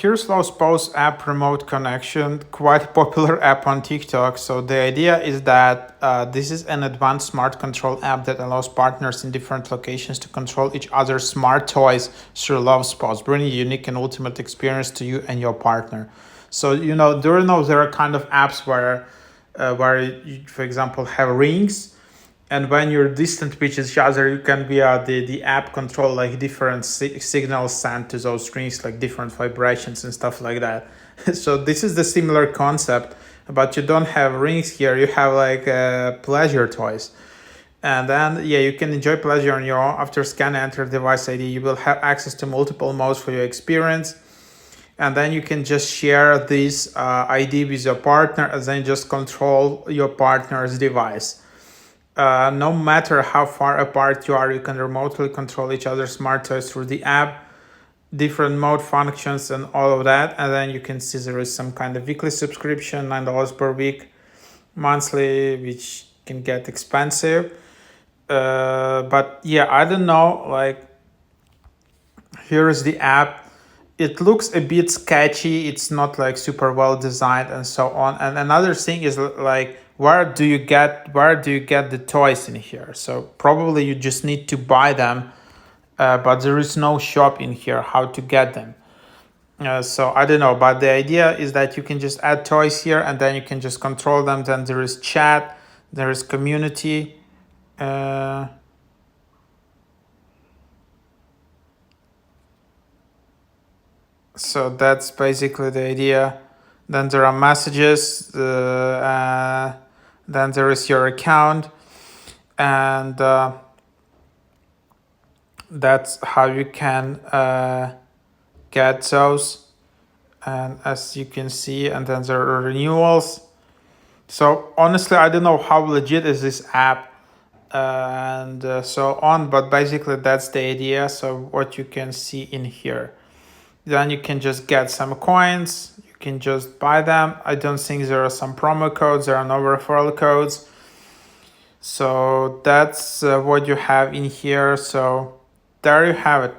here's LovesPause app remote connection, quite popular app on TikTok. So the idea is that this is an advanced smart control app that allows partners in different locations to control each other's smart toys through LovesPause, bringing a unique and ultimate experience to you and your partner. So, there are kind of apps where you, for example, have rings, and when you're distant with each other, you can via the app control like different signals sent to those rings, like different vibrations and stuff like that. So this is the similar concept, but you don't have rings here. You have like pleasure toys. And then, yeah, you can enjoy pleasure on your own. After scan and enter device ID, you will have access to multiple modes for your experience. And then you can just share this ID with your partner and then just control your partner's device. No matter how far apart you are, you can remotely control each other's smart toys through the app, different mode functions and all of that. And then you can see there is some kind of weekly subscription, $9 per week, monthly, which can get expensive. But yeah, I don't know, like, here is the app. It looks a bit sketchy. It's not like super well designed and so on. And another thing is like, where do you get the toys in here? So probably you just need to buy them, but there is no shop in here how to get them. So I don't know, but the idea is that you can just add toys here and then you can just control them. Then there is chat, there is community. So that's basically the idea. Then there are messages, then there is your account, and that's how you can get those. And as you can see, and then there are renewals. So honestly, I don't know how legit is this app and so on, but basically that's the idea. So what you can see in here. Then you can just get some coins. You can just buy them. I don't think there are some promo codes. There are no referral codes. So that's what you have in here. So there you have it.